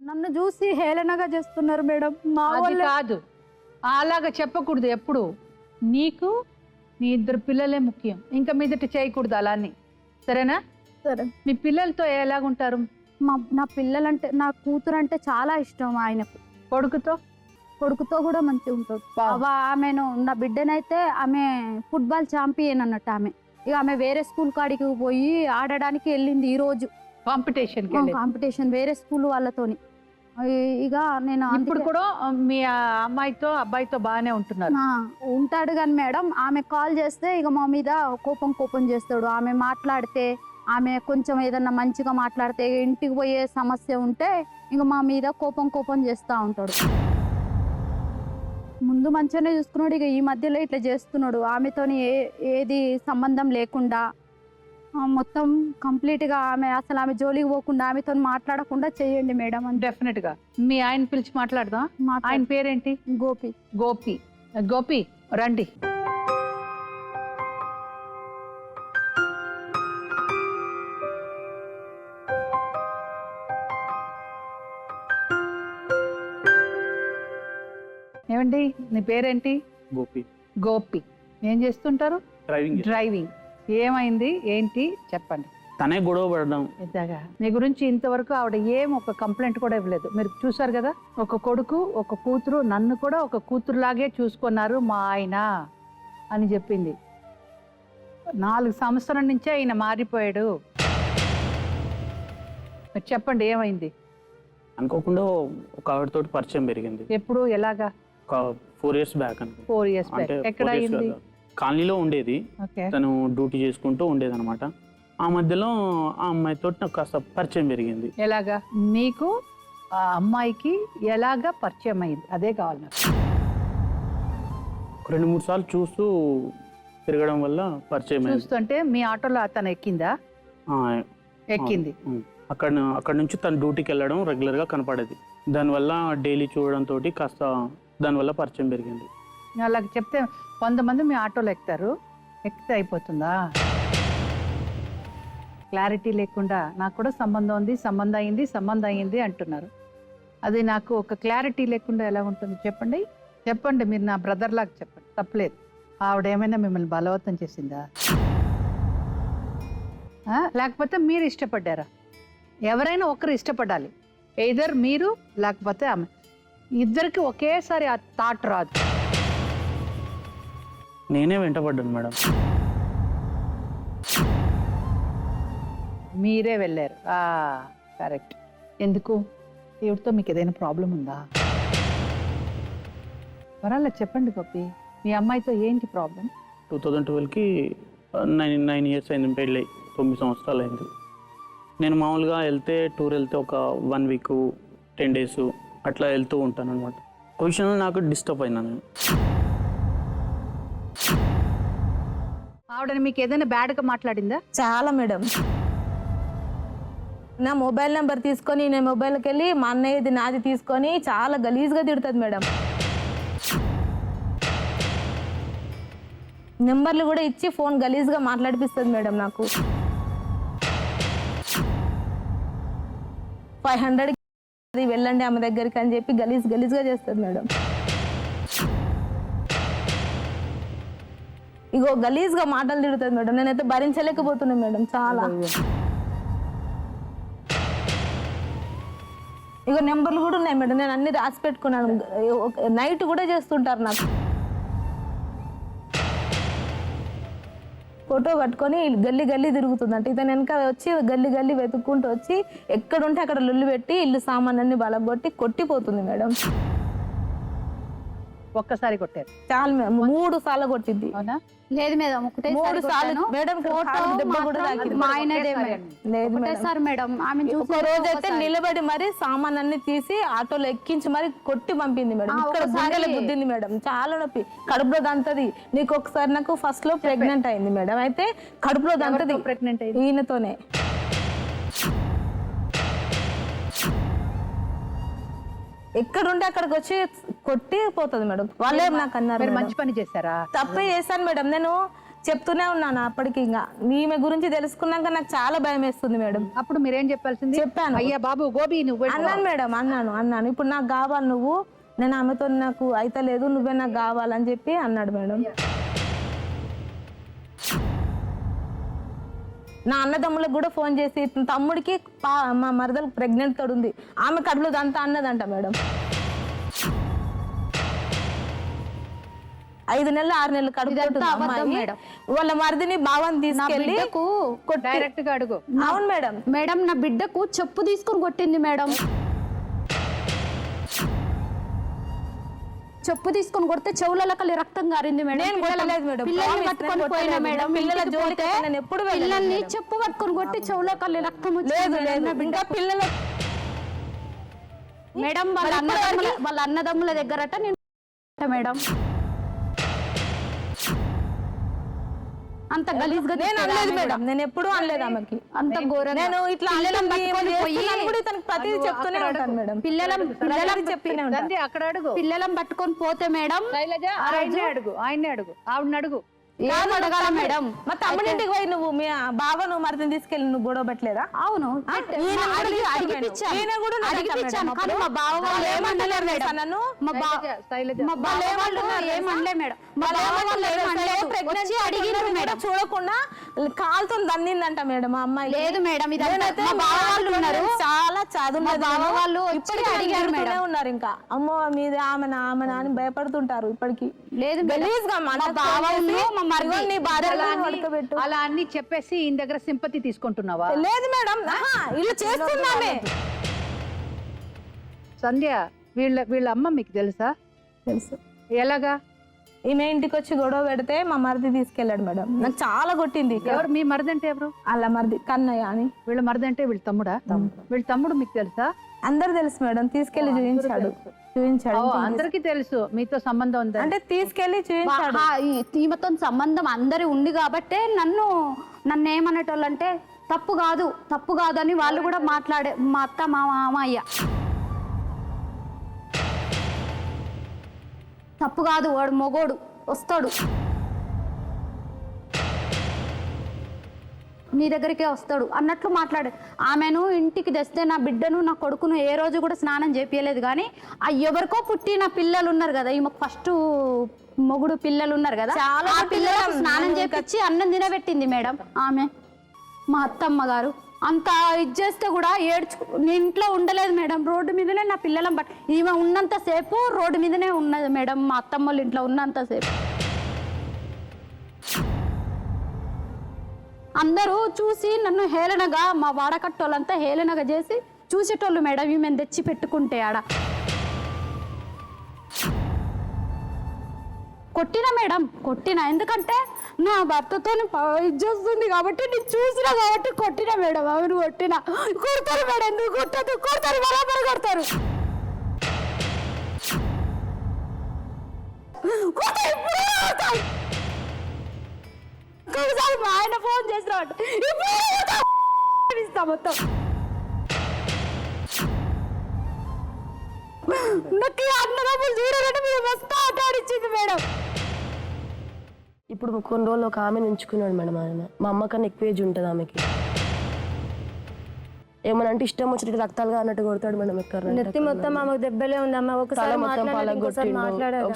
నన్ను చూసి హేళనగా చేస్తున్నారు మేడం. మా అది వాళ్ళు కాదు, అలాగా చెప్పకూడదు ఎప్పుడు. నీకు నీ ఇద్దరు పిల్లలే ముఖ్యం, ఇంకా మీదట చేయకూడదు అలానే, సరేనా? సరే. మీ పిల్లలతో ఎలాగుంటారు? నా పిల్లలంటే, నా కూతురు అంటే చాలా ఇష్టం ఆయనకు. కొడుకుతో? కొడుకుతో కూడా మంచిగా ఉంటుంది. బావ. ఆమెను, నా బిడ్డనైతే ఆమె ఫుట్బాల్ ఛాంపియన్ అన్నట్టు. ఆమె ఇక ఆమె వేరే స్కూల్ కాడికి పోయి ఆడడానికి వెళ్ళింది ఈ రోజు. కాంపిటీషన్ కాంపిటీషన్ వేరే స్కూల్ వాళ్ళతోని. ఇక నేను ఇప్పుడు కూడా మీ అమ్మాయితో అబ్బాయితో బాగానే ఉంటున్నారు? ఉంటాడు కానీ మేడం, ఆమె కాల్ చేస్తే ఇక మా మీద కోపం చేస్తాడు. ఆమె మాట్లాడితే, ఆమె కొంచెం ఏదన్నా మంచిగా మాట్లాడితే, ఇంటికి పోయే సమస్య ఉంటే ఇక మా మీద కోపం చేస్తూ ఉంటాడు. ముందు మంచిగానే చూసుకున్నాడు, ఇక ఈ మధ్యలో ఇట్లా చేస్తున్నాడు. ఆమెతోని ఏది సంబంధం లేకుండా మొత్తం కంప్లీట్గా అసలు ఆమె జోలికి పోకుండా, ఆమెతో మాట్లాడకుండా చేయండి మేడం అని. డెఫినెట్ గా మీ ఆయన పిలిచి మాట్లాడదాం. ఆయన పేరేంటి? గోపి. గోపి రండి. ఏమండి నీ పేరేంటి? గోపి. ఏం చేస్తుంటారు? డ్రైవింగ్. ఏమైంది ఏంటి చెప్పండి. తనే గొడవ పడడం. ఇలాగా మీ గురించి ఇంతవరకు ఆవిడ ఒక కంప్లైంట్ కూడా ఇవ్వలేదు. మీరు చూసారు కదా, ఒక కొడుకు ఒక కూతురు, నన్ను కూడా ఒక కూతురులాగే చూసుకున్నారు మా ఆయన అని చెప్పింది. 4 సంవత్సరాల నుంచే ఆయన మారిపోయాడు. చెప్పండి ఏమైంది? అనుకోకుండా ఒక ఆవిడతోటి పరిచయం పెరిగింది. ఎప్పుడు ఎలాగా? ఒక 4 years బ్యాక్. 4 years back. ఎక్కడ అయింది? కాలనీలో ఉండేది. ఓకే. తను డ్యూటీ చేసుకుంటూ ఉండేది అనమాట. ఆ మధ్యలో ఆ అమ్మాయితో నాకు కాస్త పరిచయం పెరిగింది. ఎలాగా? మీకు ఆ అమ్మాయికి ఎలాగా పరిచయం అయింది అదే కావాలి నాకు. 2-3 సార్లు చూస్తూ తిరగడం వల్ల పరిచయం అయింది. చూస్తుంటే మీ ఆటోలో అతను ఎక్కిందా? ఎక్కింది. అక్కడ నుంచి తను డ్యూటీకి వెళ్ళడం రెగ్యులర్గా కనపడేది. దానివల్ల డైలీ చూడడంతో కాస్త దానివల్ల పరిచయం పెరిగింది. అలాగ చెప్తే కొంతమంది మీ ఆటోలో ఎక్కుతారు, ఎక్కితే అయిపోతుందా? క్లారిటీ లేకుండా నాకు కూడా సంబంధం అయింది అంటున్నారు. అది నాకు ఒక క్లారిటీ లేకుండా ఎలా ఉంటుంది చెప్పండి. మీరు నా బ్రదర్ లాగా చెప్పండి, తప్పలేదు. ఆవిడ ఏమైనా మిమ్మల్ని బలవంతం చేసిందా? లేకపోతే మీరు ఇష్టపడ్డారా? ఎవరైనా ఒకరు ఇష్టపడాలి, ఎయిదర్ మీరు లేకపోతే ఆమె. ఇద్దరికి ఒకేసారి ఆ థాట్ రాదు. నేనే వెంటపడ్డాను మేడం. మీరే వెళ్ళారు. కరెక్ట్. ఎందుకు? ఎవరితో మీకు ఏదైనా ప్రాబ్లం ఉందా? పర్వాలేదు చెప్పండి గోపి, మీ అమ్మాయితో ఏంటి ప్రాబ్లం? 2012కి 9 years అయింది పెళ్ళి. 9 సంవత్సరాలు అయింది. నేను మామూలుగా టూర్ వెళ్తే ఒక 1 week 10 days అట్లా వెళ్తూ ఉంటాను అనమాట. ఒక విషయంలో నాకు డిస్టర్బ్ అయినా నేను. ఆవిడని మీకు ఏదైనా బ్యాడ్గా మాట్లాడిందా? చాలా మేడం. నా మొబైల్ నెంబర్ తీసుకొని నేను మొబైల్కి వెళ్ళి మా అన్నయ్యది నాది తీసుకొని చాలా గలీజ్గా తిడుతుంది మేడం. నెంబర్లు కూడా ఇచ్చి ఫోన్ గలీజ్గా మాట్లాడిపిస్తుంది మేడం. నాకు 500 వెళ్ళండి ఆమె దగ్గరికి అని చెప్పి గలీజ్గా చేస్తుంది మేడం. ఇగో గలీజ్గా మాటలు తిడుతుంది మేడం. నేనైతే భరించలేకపోతున్నాను మేడం. చాలా ఇగో నెంబర్లు కూడా ఉన్నాయి మేడం, నేను అన్ని రాసి పెట్టుకున్నాను. నైట్ కూడా చేస్తుంటారు నాకు. ఫోటో కట్టుకొని గల్లీ తిరుగుతుందంట. ఇతను వెనక వచ్చి గల్లీ వెతుక్కుంటూ వచ్చి ఎక్కడుంటే అక్కడ లొల్లు పెట్టి ఇల్లు సామాన్లన్నీ బలగొట్టి కొట్టిపోతుంది మేడం. ఒక్కసారి కొట్టారు? చాలా 3 సార్లు కొట్టింది. అవునా? లేదు మేడం, 3 సార్లు మేడం. ఒకటేసారి మేడం. ఆమె ఒక రోజు అయితే నిలబడి మరి సామాన్ అన్ని తీసి ఆటోలో ఎక్కించి మరి కొట్టి పంపింది మేడం. ఇక్కడ గుండెలో గుద్దింది మేడం. చాలా నొప్పి, కడుపులో దంతది. నీకు ఒకసారి నాకు ఫస్ట్ లో ప్రెగ్నెంట్ అయింది మేడం. అయితే కడుపులో దంతది. ప్రెగ్నెంట్ అయింది ఈయనతోనే. ఎక్కడుంటే అక్కడికి వచ్చి కొట్టి పోతుంది మేడం. వాళ్ళే నాకు అన్నారు. మంచి పని చేశారా? తప్పే చేశాను మేడం. నేను చెప్తూనే ఉన్నాను అప్పటికి. ఇంకా ఈమె గురించి తెలుసుకున్నాక నాకు చాలా భయం వేస్తుంది మేడం. అప్పుడు మీరేం చెప్పాల్సింది? చెప్పాను. అయ్యా బాబు గోబీ నువ్వు అన్నాను మేడం, అన్నాను ఇప్పుడు నాకు కావాలి నువ్వు, నేను ఆమెతో నాకు అయితే లేదు, నువ్వే నాకు కావాలని చెప్పి అన్నాడు మేడం. నా అన్నదమ్ములకు కూడా ఫోన్ చేసి తమ్ముడికి మా మరదలు ప్రెగ్నెంట్ తోడు ఉంది, ఆమె కడుపులో దంతా అన్నదంట మేడం. 5 నెలలు 6 నెలలు కడుపు వాళ్ళ మరిదిని బావని తీసుకెళ్ళి డైరెక్ట్ గా అడుగు. అవును మేడం. మేడం నా బిడ్డకు చెప్పు తీసుకొని కొట్టింది మేడం. చెప్పు తీసుకొని కొడితే చెవులకలి రక్తం గారింది మేడం. నేను కొట్టలేదు మేడం. పిల్లల్ని పట్టుకొని పోయినా మేడం. పిల్లల జోలికి నేను ఎప్పుడు పిల్లల్ని చెప్పు పట్టుకొని కొట్టి చెవులకలి రక్తం లేదు లేదు. ఇంకా పిల్లల మేడం వాళ్ళ అన్నదమ్ముల దగ్గరట నేను మేడం అంత గలీజ్గా నేను అనలేదు మేడం. నేను ఎప్పుడు అనలేదు ఆమెకి అంత ఘోరంగా. నేను ఇట్లా ప్రతిదీ చెప్తూనే ఉంటాను మేడం. పిల్లలం చెప్తూనే ఉంటాను. అక్కడ అడుగు. పిల్లలం పట్టుకొని పోతే మేడం ఆయన్నే అడుగు ఆవిడని అడుగు. ఏం అడగాల మేడం? మా తమ్ముడి ఇంటికి పోయి నువ్వు మీ బావను మరిదిని తీసుకెళ్ళి నువ్వు గొడవ పెట్టలేదా? అవును అడిగిపించాను కానీ మా బావ వాళ్ళు ఏమనలేరు మేడం. నన్ను మా బావ వాళ్ళు ఏమనలే మేడం. మా బావ వాళ్ళు ఏమనలేదు. అడిగినారు మేడం. చూడకుండా కాలుతో దన్నిందంట మేడం మా అమ్మాయి. లేదు మేడం ఇదంతా మా బావ వాళ్ళు ఉన్నారు. చాలా చదువు బావ వాళ్ళు ఇప్పటికీ అడిగారు మేడం. ఉన్నారు ఇంకా అమ్మో మీద ఆమెనా అని భయపడుతుంటారు ఇప్పటికి. లేదు గలీజ్ గా మన బావ అలా అన్ని చెప్పేసి ఈయన దగ్గర సింపతి తీసుకుంటున్నావా? లేదు మేడం, ఇలా చేస్తున్నామే. సంధ్య వీళ్ళ అమ్మ మీకు తెలుసా? తెలుసు. ఎలాగా? ఈమె ఇంటికి వచ్చి గొడవ పెడితే మా మరిది తీసుకెళ్ళాడు మేడం. నాకు చాలా కొట్టింది. ఎవరు మీ మరిది అంటే? ఎవరు? అలా మరిది కన్నయ్య అని. వీళ్ళ మరిది అంటే వీళ్ళ తమ్ముడా? వీళ్ళ తమ్ముడు మీకు తెలుసా? అందరు తెలుసు మేడం. తీసుకెళ్లి చూపించాడు. అందరికి తెలుసు మీతో సంబంధం ఉంది అంటే తీసుకెళ్లి చూపించాడు. ఈమెతో సంబంధం అందరి ఉంది కాబట్టే నన్ను ఏమనేటోళ్ళు అంటే తప్పు కాదు అని వాళ్ళు కూడా మాట్లాడే మా అత్త మా మామయ్య. తప్పు కాదు, వాడు మొగోడు వస్తాడు నీ దగ్గరికే వస్తాడు అన్నట్లు మాట్లాడే. ఆమెను ఇంటికి తెస్తే నా బిడ్డను నా కొడుకును ఏ రోజు కూడా స్నానం చేపియలేదు. కానీ ఆ ఎవరికో పుట్టిన పిల్లలు ఉన్నారు కదా, ఈమెకు ఫస్ట్ మొగుడు పిల్లలు ఉన్నారు కదా, ఆ పిల్లలకు స్నానం చేపించి అన్నం తినబెట్టింది మేడం ఆమె. మా అత్తమ్మ గారు అంత ఇది చేస్తే కూడా నేను ఇంట్లో ఉండలేదు మేడం. రోడ్డు మీదనే నా పిల్లలం ఈమె ఉన్నంతసేపు రోడ్డు మీదనే ఉన్నది మేడం. మా అత్తమ్మ వాళ్ళ ఇంట్లో ఉన్నంతసేపు అందరూ చూసి నన్ను హేళనగా, మా వాడకట్టోళ్ళంతా హేళనగా చేసి చూసేటోళ్ళు మేడం. ఈమెను తెచ్చి పెట్టుకుంటే ఆడ కొట్టినా మేడం, కొట్టినా. ఎందుకంటే నా భర్తతో ఇది చేస్తుంది కాబట్టి నేను చూసినా కాబట్టి కొట్టినా మేడం. ఆమెను కొట్టినా. కొడతారు మేడం, ఎందుకు కొట్టదు? కొడతారు, బరాబర్ కొడతారు. ఇంకొకసారి మా ఆయన ఫోన్ చేసినట్టు ఇస్తా మొత్తం. నాకు అన్నదమ్ములు చూడాలంటే మీరు మస్తు ఆట ఆడిచ్చింది మేడం. ఇప్పుడు కొన్ని రోజులు ఒక ఆమెను ఉంచుకున్నాడు మేడం ఆయన. మా అమ్మ కన్నా ఎక్కువ ఏజ్ ఉంటుంది ఆమెకి. ఏమన్నా అంటే ఇష్టం వచ్చినట్టు రక్తాలుగా అన్నట్టు కొడతాడు మేడం. ఎక్కడ నెత్తి మొత్తం ఆమెకు దెబ్బలే ఉంది అమ్మ. ఒకసారి మాట్లాడాడు.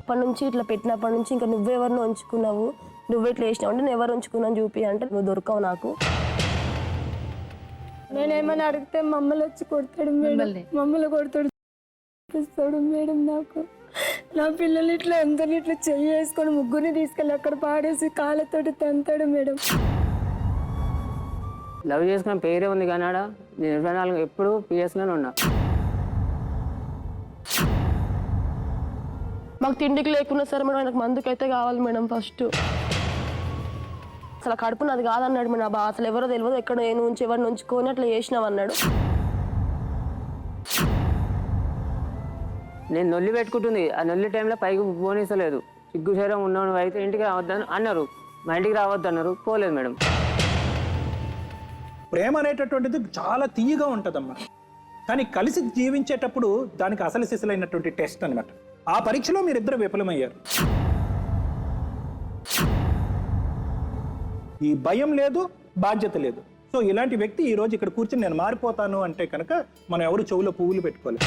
అప్పటి నుంచి ఇట్లా పెట్టినప్పటి నుంచి ఇంకా నువ్వెవరినో ఉంచుకున్నావు, నువ్వు ఇట్లా వేసినావు అంటే నేను ఎవరు ఉంచుకున్నాను చూపి అంటే నువ్వు దొరకవు నాకు. నేనేమని అడిగితే మమ్మల్ని వచ్చి కొడతాడు మేడం. మమ్మల్ని కొడతాడు మేడం. నాకు నా పిల్లలు ఇట్లా అందరిని ఇట్లా చెయ్యేసుకొని ముగ్గురిని తీసుకెళ్ళి అక్కడ పాడేసి కాళ్ళతోటి తంతాడు మేడం. లవ్ చేసుకున్న పేరే ఉంది కానీ ఆడ నేను 24 ఎప్పుడు పిఎస్లోనే ఉన్నా. మాకు తిండికి లేకున్నా సరే మేడం నాకు మందుకైతే కావాలి మేడం. ఫస్ట్ అసలు కడుపు నాది కాదన్నాడు మేడం. నా అసలు ఎవరో తెలియదు, ఎక్కడ నేను ఉంచి ఎవరిని ఉంచుకొని అట్లా చేసినావు అన్నాడు. నేను నొల్లి పెట్టుకుంటుంది. ఆ నొల్లి టైంలో పైకి పోనిస్తలేదు. సిగ్గు శరీరం ఉన్నాను అయితే ఇంటికి రావద్దని అన్నారు. మా ఇంటికి రావద్దు అన్నారు, పోలేదు మేడం. ప్రేమ అనేటటువంటిది చాలా తీయగా ఉంటుందమ్మా, కానీ కలిసి జీవించేటప్పుడు దానికి అసలు సిసలైనటువంటి టెస్ట్ అనమాట. ఆ పరీక్షలో మీరిద్దరు విఫలమయ్యారు. ఈ భయం లేదు, బాధ్యత లేదు. సో ఇలాంటి వ్యక్తి ఈ రోజు ఇక్కడ కూర్చొని నేను మారిపోతాను అంటే కనుక మనం ఎవరు చెవులో పువ్వులు పెట్టుకోలేదు.